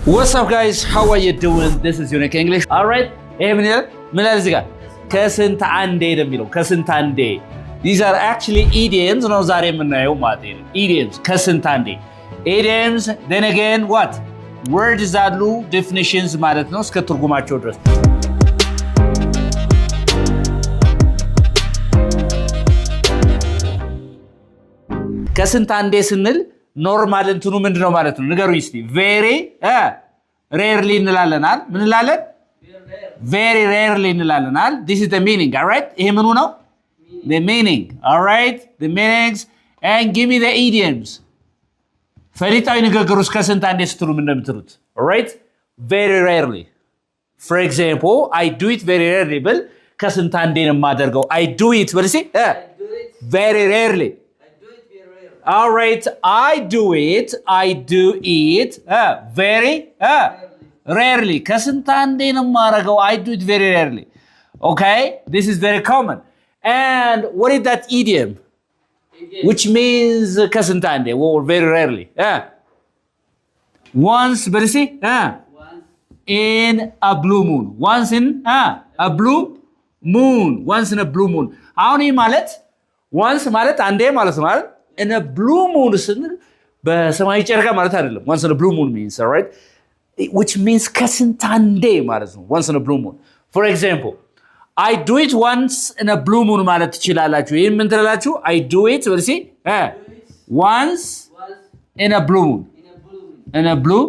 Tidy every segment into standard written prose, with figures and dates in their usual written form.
What's up guys? How are you doing? This is Unique English. Alright? ምን ይላል እዚህ ጋር? ከስንት አንዴ ነው የሚለው። ከስንት አንዴ. These are actually idioms ነው ዛሬ የምናየው ማለት ነው. Idioms ከስንት አንዴ. Idioms then again what? Words አሉ definitions ማለት ነው እስከ ትርጉማቸው ድረስ. ከስንት አንዴ ስንል ኖርማል እንትኑ ምንድነው ማለት ነው ንገሩኝ እስቲ very rarely እንላለናል ምን እንላለን very rarely እንላለናል this is the meaning all right ይሄ ምኑ ነው the meaning all right the meanings and give me the idioms ፈሊጣዊ ንግግሩስ ከስንት አንዴ ስትሉ ምን እንደምትሉት all right very rarely for example I do it very rarely ብል ከስንት አንዴ ነው የማደርገው I do it በልሲ very rarely All right, I do it very rarely. ከስንት አንዴ ነው የማደርገው I do it very rarely. Okay, this is very common. And what is that idiom? Which means ከስንት አንዴ or very rarely. Once, but see? In a blue moon. Once in a blue moon. Once in a blue moon. አሁን ይህ ማለት once ማለት አንዴ ማለት ነው አይደል? In a blue moon ስንል በሰማይ ጨረቃ ማለት አይደለም once in a blue moon means all right which means ከስንት አንዴ ማለት ነው once in a blue moon for example I do it once in a blue moon ማለት ትችላላችሁ ይሄን ምን ትላላችሁ I do it ወልሲ once in a blue moon in a blue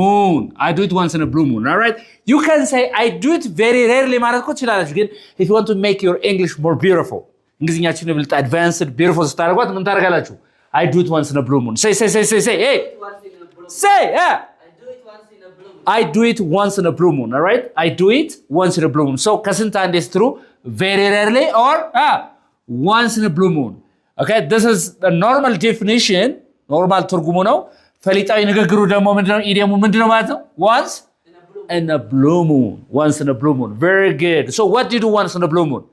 moon I do it once in a blue moon all right you can say I do it very rarely ማለት እኮ ትችላላችሁ ግን if you want to make your English more beautiful እንግሊዝኛችን ይብልጥ advanced beautiful ስታደርጓት ምን ታደርጋላችሁ I do it once in a blue moon say hey say I do it once in a blue moon all right I do it once in a blue moon so ከስንት አንዴ ስትሉ very rarely or once in a blue moon okay this is the normal definition normal ትርጉሙ ነው ፈሊጣዊ ንግግሩ ደግሞ ምንድነው ኢዲየሙ ምንድነው ማለት ነው once in a blue moon once in a blue moon very good so what do you do once in a blue moon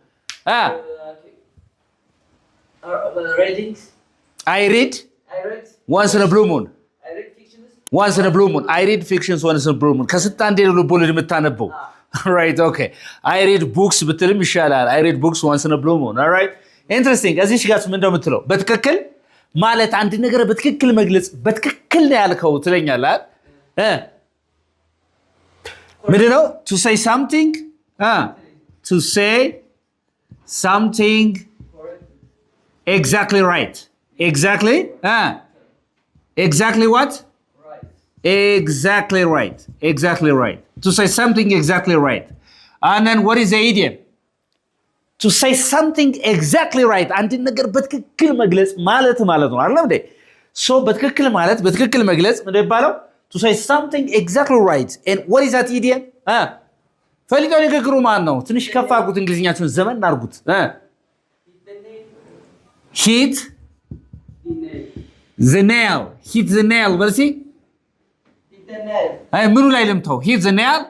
readings I read once in a blue moon I read fictions once in a blue moon I read fictions once in a blue moon ከስንት አንዴ ነው ልቦለድ የምታነበው right okay I read books ብትልም ይሻላል I read books once in a blue moon all right interesting እዚህ ጋር ምን እንደምትለው በትክክል ማለት አንድ ነገር በትክክል መግለጽ በትክክል ነው ያልከው ትለኛለህ ምንድነው to say something to say something exactly right exactly exactly what right exactly right to say something exactly right and then what is the idiom to say something exactly right አንድ ነገር በትክክል መግለጽ ማለት ነው አይደል እንዴ so በትክክል ማለት በትክክል መግለጽ ምንድነው ይባላል to say something exactly right and what is that idiom ፈሊጣዊ ንግግሩ ማን ነው ትንሽ ከፍ አድርጉት እንግሊዝኛችሁን ዘመን አድርጉት hit the nail በል እስኪ hit the nail አይ ምኑ ላይ ልምታው hit the nail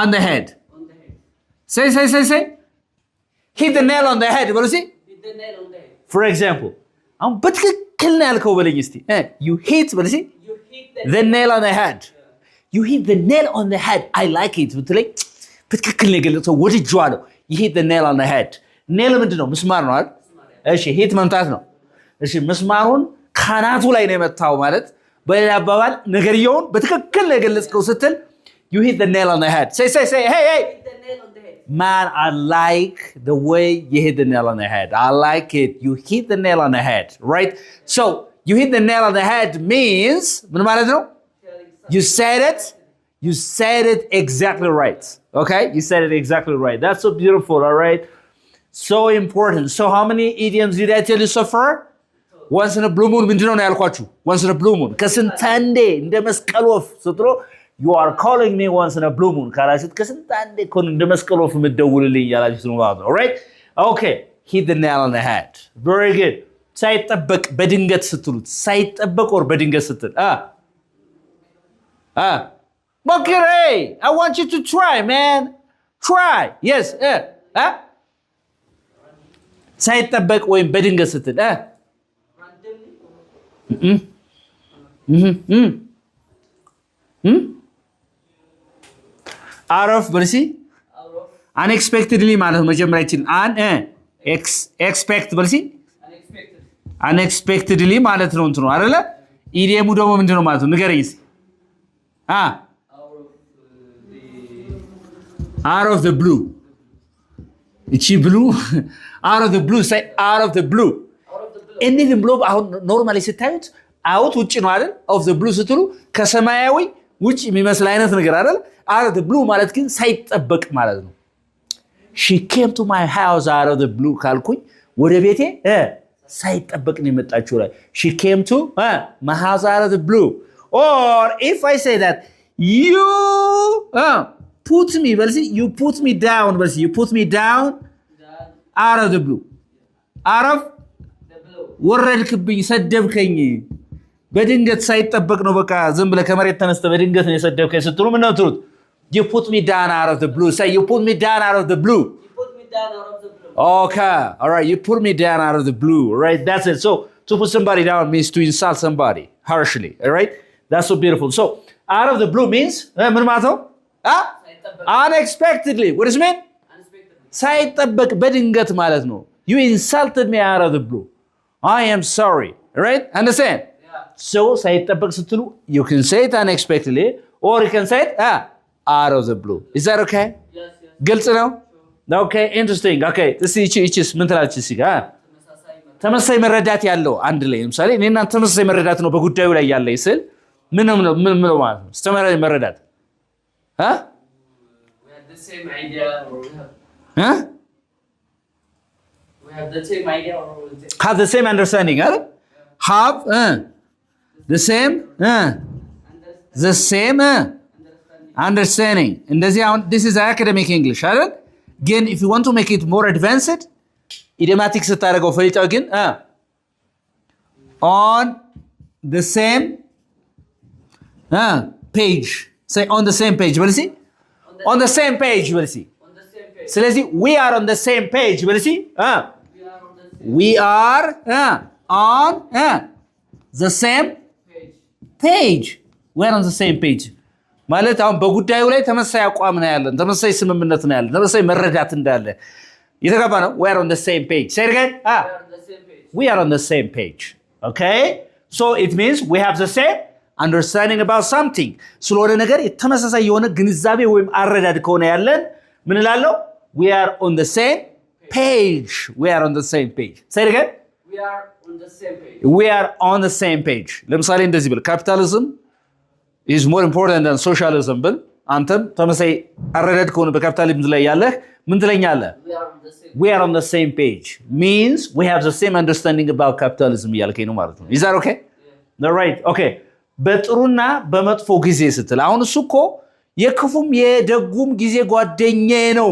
on the head say hit the nail on the head በል እስኪ hit the nail on the head for example አሁን በትክክል ነው ያልከው በለኝ እስቲ you hit በል እስኪ the nail on the head you hit the nail on the head I like it ብትለኝ በትክክል ነው የገለጸው ወድጄዋለሁ you hit the nail on the head nail ምንድነው ምስማር ነው አይደል እሺ ሂት መምታት ነው እሺ መስማሩን ካናቱ ላይ ነው የመታው ማለት በሌላ አባባል ነገርየውን በትክክል ነው የገለጽከው ስትል you hit the nail on the head say hey hit the nail on the head man I like the way you hit the nail on the head I like it you hit the nail on the head right so you hit the nail on the head means ምን ማለት ነው you said it exactly right okay you said it exactly right that's so beautiful all right So important. So how many idioms did I tell you so far? Once in a blue moon ምንድነው ነው ያልኳችሁ? Once in a blue moon. ከስንት አንዴ እንደ መስቀል ወፍ ስትሮ you are calling me once in a blue moon ካላችሁት ከስንት አንዴ እኮ እንደ መስቀል ወፍ የምትደውልልኝ ያላችሁት ነው ማለት ነው. All right? Okay. Hit the nail on the head. Very good. ሳይጠበቅ በድንገት ስትሉት ሳይጠበቅ or በድንገት ስትል Bakire, I want you to try, man. Try. Yes. ሳይጠበቅ ወይም በድንገት ስትል out of በልሲ unexpectedly ማለት ነው መጀመሪያችን expect በልሲ unexpectedly ማለት ነው እንትኑ አይደለ ኢዲኤሙ ደግሞ ምንድነው ማለት ነው ንገረኝ እስኪ out of the blue እቺ blue out of the blue say out of the blue anything blue አሁን ኖርማሊ ስታዩት out ውጭ ነው አይደል of the blue ስትሉ ከሰማያዊ ውጭ የሚመስል አይነት ነገር አይደል out of the blue ማለት ግን ሳይጠበቅ ማለት ነው she came to my house out of the blue ካልኩኝ ወደ ቤቴ ሳይጠበቅ ነው የመጣችው ላይ she came to my house out of the blue or if I say that you put me በልሲ you put me down በልሲ you put me down out of the blue out of ወረድክብኝ ሰደብከኝ በድንገት ሳይጠበቅ ነው በቃ ዝም ብለ ከመሬት ተነስተ በድንገት ነው የሰደብከኝ ስትሉ ምን ነው ትሩት you put me down out of the blue say you put me down out of the blue you put me down out of the blue okay all right you put me down out of the blue right that's it so to put somebody down means to insult somebody harshly all right that's so beautiful so out of the blue means ምን ማለት ነው unexpectedly what does it mean ሳይጠበቅ በድንገት ማለት ነው you insulted me out of the blue I am sorry right understand so ሳይጠበቅ ስትሉ you can say it unexpectedly or you can say it out of the blue is that okay yes ግልጽ ነው okay interesting okay እቺስ ምን ትላለች እዚህ ጋር ተመሳሳይ መረዳት ያለው አንድ ላይ ለምሳሌ እኔና ተመሳሳይ መረዳት ነው በጉዳዩ ላይ ያለ ይስል ምን ነው ማለት ነው ተመሳሳይ መረዳት we have the same idea or we have the same idea or have the same understanding have the same understanding እንደዚህ አሁን this is academic English አይደል ግን if you want to make it more advanced idiomatic ስታደርገው ፈሊጣው ግን on the same page say on the same page በልሲ on the same page በልሲ ስለዚህ we are on the same page በልሲ we are on the same page we're on the same page ማለት አሁን በጉዳዩ ላይ ተመሳሳይ አቋም ነው ያለን ተመሳሳይ ስምምነት ነው ያለን ተመሳሳይ መረዳት እንዳለ የተገባ ነው we're on the same page say it again we are on the same page okay so it means we have the same understanding about something ስለሆነ ነገር የተመሳሳይ የሆነ ግንዛቤ ወይም አረዳድ ከሆነ ያለን ምን እላለሁ we are on the same page we are on the same page say it again we are on the same page we are on the same page ለምሳሌ እንደዚህ ብል capitalism is more important than socialism ብል አንተም ተመሳሳይ አረዳድ ከሆነ በካፒታሊዝም ላይ ያለህ ምን ትለኛለህ we are on the same page means we have the same understanding about capitalism ያልከኝ ነው ማለት ነው is that okay yeah. right okay በጥሩና በመጥፎ ጊዜ ስትል አሁን እሱ እኮ የክፉም የደጉም ጊዜ ጓደኛዬ ነው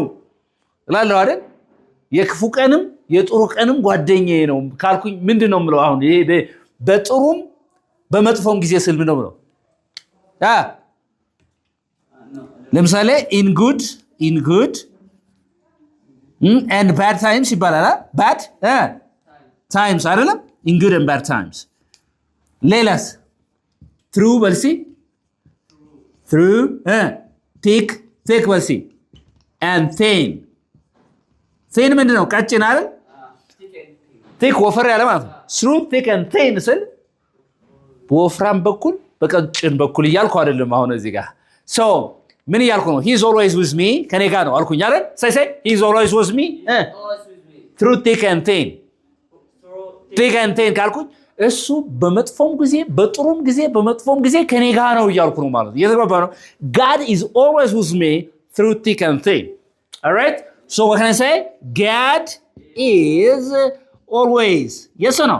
እላለሁ አይደል የክፉ ቀንም የጥሩ ቀንም ጓደኛዬ ነው ካልኩኝ ምንድነው የምለው አሁን ይሄ በጥሩም በመጥፎም ጊዜ ስል ምንድነው የምለው ለምሳሌ in good and bad times ይባላል bad times አይደለም in good and bad times ሌላስ through በልሲ through thick በልሲ and thin ምንድነው ቀጭን አይደል thick ወፈር ያለ ማለት ነው through thick and thin ስል በወፍራም በኩል በቀጭን በኩል እያልኩ አይደለም አሁን እዚህ ጋር so ምን እያልኩ ነው he's always with me ከኔ ጋር ነው አልኩኝ አይደል say he's always with me through thick and thin ካልኩኝ እሱ በመጥፎም ጊዜ በጥሩም ጊዜ በመጥፎም ጊዜ ከኔ ጋር ነው እያልኩ ነው ማለት ነው እየተባባ ነው God is always with me through thick and thin all right so what can I say God is always yes or no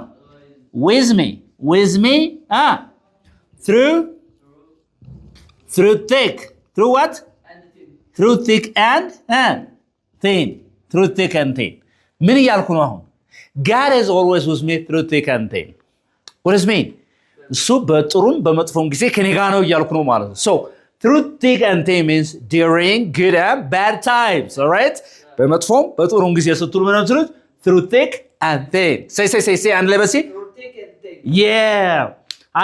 with me through thick through what through thick and thin through thick and thin ምን እያልኩ ነው አሁን God is always with me through thick and thin what does it mean እሱ በጥሩም በመጥፎም ጊዜ ከኔ ጋር ነው እያልኩ ነው ማለት ነው so through thick and thin means during good and bad times all right በመጥፎም በጥሩም ጊዜ ስትሉ ምን ነው ትሉት through thick and thin say and let us see through thick and thin yeah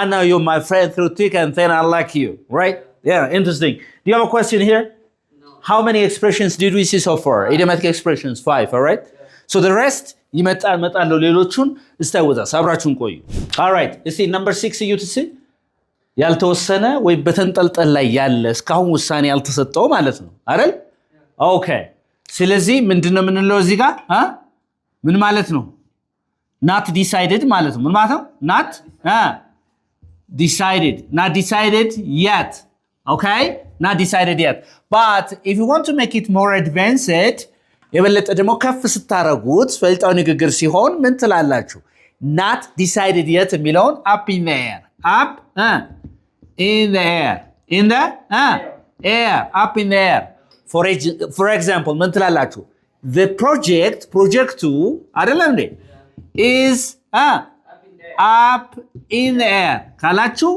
I know you're my friend through thick and thin I like you right Yeah, interesting. Do you have a question here? No. How many expressions did we see so far? Idiomatic expressions, 5, all right? So the rest, ይመጣል መጣለው ሌሎቹን እስታውዛ አብራችሁን ቆዩ። All right, you see number 6 you to see? ያልተወሰነ ወይ በተንጠልጠል ላይ ያለ እስካሁን ውሳኔ ያልተሰጠው ማለት ነው አይደል? ኦኬ። ስለዚህ ምንድነው የምንለው እዚህ ጋር? ምን ማለት ነው? not decided ማለት ነው። ምን ማለት ነው? not decided. Not decided yet. Okay? Not decided yet. But if you want to make it more advanced, የበለጠ ደግሞ ከፍ ስታረጉት ፈልጣው ንግግር ሲሆን ምን ትላላችሁ? not decided yet የሚለውን up in the air. Up in the air. In the air. Up in the air. For example, ምን ትላላችሁ? The project አይደለም እንዴ? is up in the air ካላችሁ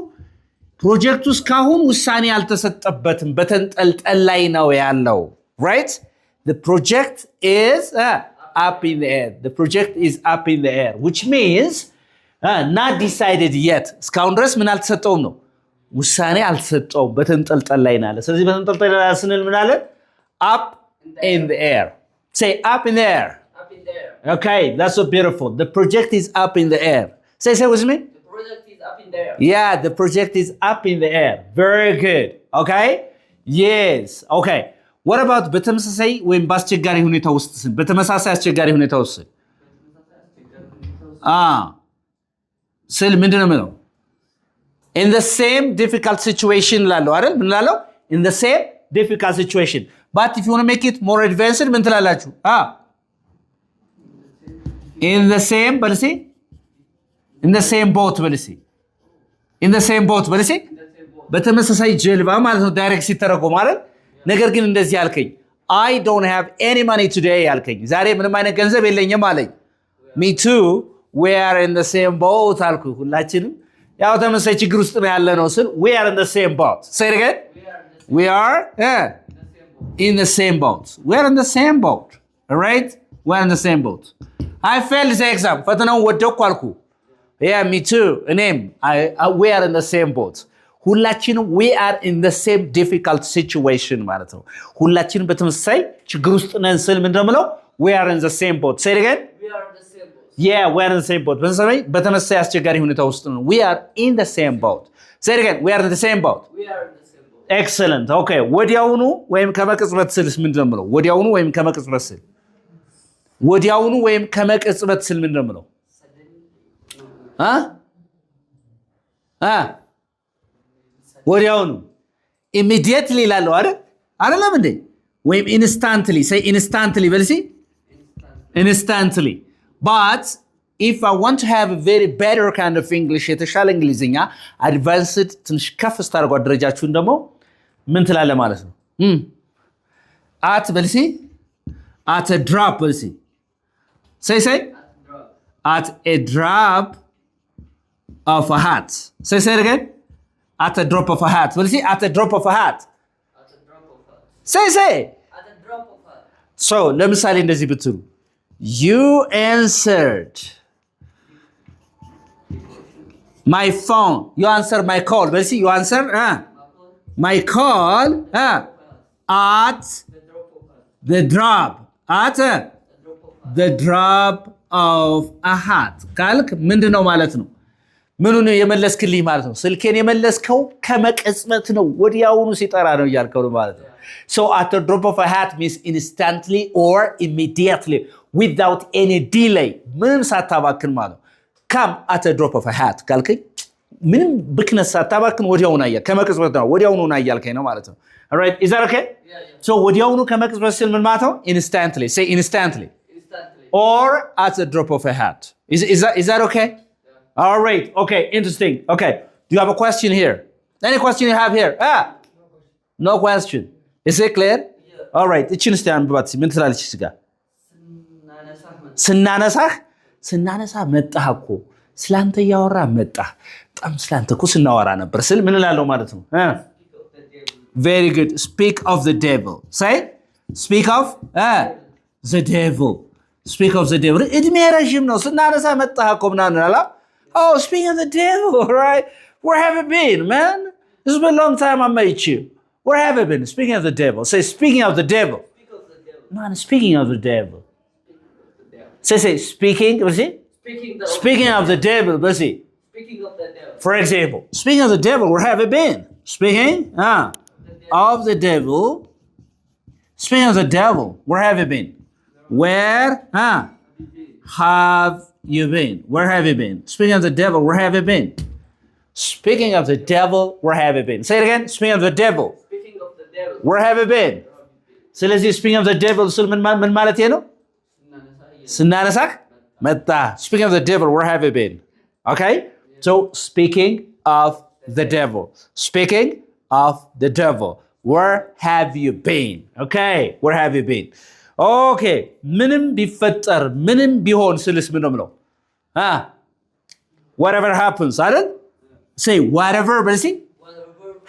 ፕሮጀክቱ እስካሁን ውሳኔ ያልተሰጠበትም በተንጠልጠል ላይ ነው ያለው right the project is up in the air the project is up in the air which means not decided yet እስካሁን ድረስ ምን አልተሰጠውም ነው ውሳኔ አልተሰጠውም በተንጠልጠል ላይ ነው ስለዚህ በተንጠልጠል ላይ ስንል ምን አለ up in the air say up in the air okay that's so beautiful the project is up in the air say with me The project is up in the air. yeah the project is up in the air very good okay yes okay what about በተመሳሳይ ወይም በአስቸጋሪ ሁኔታ ውስጥ በተመሳሳይ አስቸጋሪ ሁኔታ ውስጥ ስል ምንድነው ማለት in the same difficult situation ላለው አይደል ምን ላለው in the same difficult situation but if you want to make it more advanced ምን ትላላችሁ in the same በልሲ in the same boat በልሲ in the same boat በልሲ በተመሳሳይ ጀልባ ማለት ነው ዳይሬክት ሲተረጎም ማለት ነገር ግን እንደዚህ አልከኝ I don't have any money today አልከኝ ዛሬ ምንም አይነት ገንዘብ የለኝም አለኝ me too we are in the same boat አልኩ ሁላችንም ያው ተመሳሳይ ችግር ውስጥ ነው ያለ ነው ስል we are in the same boat say it again we are in the same boat we are in the same boat all right we are in the same boat I failed the exam ፈተናውን ወደቅኩ አልኩ yeah me too እኔም we are in the same boat ሁላችንም we are in the same difficult situation ማለት ነው ሁላችንም በተመሳሳይ ችግር ውስጥ ነን ስል ምንድነው we are in the same boat say it again We are in the same boat. yeah we are in the same boat በተመሳሳይ አስቸጋሪ ሁኔታ ውስጥ ነን we are in the same boat say it again we are in the same boat We are in the same boat. excellent okay ወዲያውኑ ወይም ከመቅጽበት ስልስ ምንድነው ወዲያውኑ ወይም ከመቅጽበት ስል ወዲያውኑ ወይም ከመቅጽበት ስል ምንድነው ወዲያውኑ immediately ላለው አይደለም እንዴ ወይም instantly say instantly በልሲ instantly but if I want to have a very better kind of English የተሻለ እንግሊዝኛ advanced ትንሽ ከፍ ስታደርጉ ደረጃችሁን ደግሞ ምን ትላለ ማለት ነው at በልሲ at a drop በልሲ say at a drop of a hat say it again at a drop of a hat will you see at a drop of a hat At a drop of a hat. say At a drop of a hat. so ለምሳሌ እንደዚህ ብትሉ you answered my phone you answered my call will you see you answered my call at the drop at the drop of a hat ካልክ ምንድነው ማለት ነው ምኑን የመለስክልኝ ማለት ነው ስልኬን የመለስከው ከመቅጽበት ነው ወዲያውኑ ሲጠራ ነው ያልከው ማለት ነው so at the drop of a hat means instantly or immediately without any delay ምንም ሳታባክን ማለት come at the drop of a hat ካልከኝ ምንም ብክነት ሳታባክን ወዲያውኑ አያ ከመቅጽበት ነው ወዲያውኑ አያልከኝ ነው ማለት ነው all right is that okay so ወዲያውኑ ከመቅጽበት ስል ምን ማለት ነው instantly say instantly or at the drop of a hat is that okay all right okay interesting okay do you have a question here any question you have here no question is it clear all right እቺን እስቲ አንብባት ምን ትላለች እዚህ ጋር ስናነሳ መጣህ እኮ ስላንተ ያወራ መጣህ በጣም ስላንተ እኮ ስናወራ ነበር ስል ምን እላለሁ ማለት ነው very good speak of the devil say speak of the devil speak of the devil እድሜ ረጅም ነው ስናነሳ መጣህ እኮ ምናምን አላ oh speaking of the devil right where have you been man It's been a long time I met you. Where have you been? Speaking of the devil. Say, speaking of the devil. Speak of the devil. Man, speaking of the devil. The devil. Say, speaking. What's it? Speaking Of the devil. What's it? Speaking of the devil. For example, speaking of the devil, where have you been? Speaking of the devil. Speaking of the devil, where have you been? Where have you been? Where have you been? Speaking of the devil, where have you been? Speaking of the devil, where have you been? Say it again. Speaking of the devil, Speaking of the devil. where have you been? ስለዚህ speaking of the devil ስል ምን ማለት ነው? ስናነሳክ መጣ። Speaking of the devil, where have you been? Okay? So speaking of the devil. Speaking of the devil. Where have you been? Okay? Where have you been? Okay. ምንም ቢፈጠር ምንም ቢሆን ስልስ ምን ነው የምለው? Whatever happens አይደል? Say whatever but see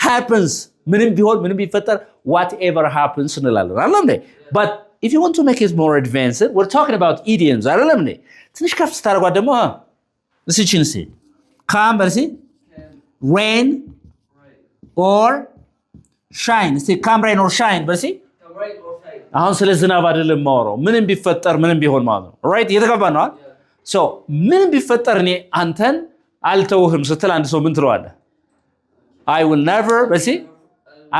happens. ምንም ቢሆን ምንም ቢፈጠር whatever happens እንላለን አይደል እንዴ? But if you want to make it more advanced, we're talking about idioms አይደለም እንዴ? ትንሽ ከፍ ስታደርጓት ደግሞ እስኪ come but see rain or shine. See come rain or shine but see Come rain or shine. አሁን ስለ ዝናብ አይደለም ማወራው ምንም ቢፈጠር ምንም ቢሆን ማለት ነው ራይት እየተገባ ነው ሶ ምንም ቢፈጠር እኔ አንተን አልተውህም ስትል አንድ ሰው ምን ትለዋለህ I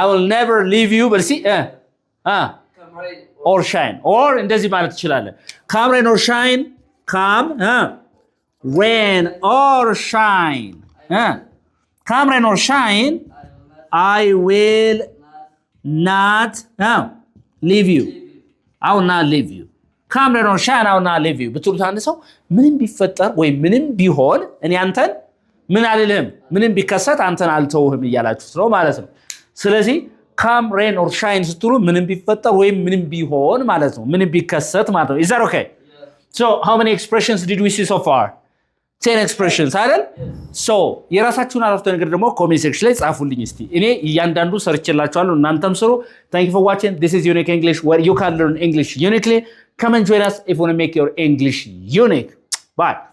will never leave you but see Come rain or shine or እንደዚህ ማለት ትችላለህ come rain or shine come rain or shine come rain or shine I will not leave you. I will not leave you. Come rain or shine, I will not leave you. ብትሉት አንድ ሰው ምንም ቢፈጠር ወይ ምንም ቢሆን እኔ አንተን ምን አልልህም ምንም ቢከሰት አንተን አልተውህም እያላችሁት ነው ማለት ነው። ስለዚህ come rain or shine ስትሉ ምንም ቢፈጠር ወይ ምንም ቢሆን ማለት ነው። ምንም ቢከሰት ማለት ነው። Is that okay? So how many expressions did we see so far? 10 expressions አይደል? So የራሳችሁን አረፍተ ነገር ደግሞ ኮሜንት ሴክሽን ላይ ጻፉልኝ እስቲ። እኔ እያንዳንዱ ሰርችላችኋለሁ እናንተም ስሩ። Thank you for watching. This is Unique English where you can learn English uniquely. Come and join us if you want to make your English unique. Bye.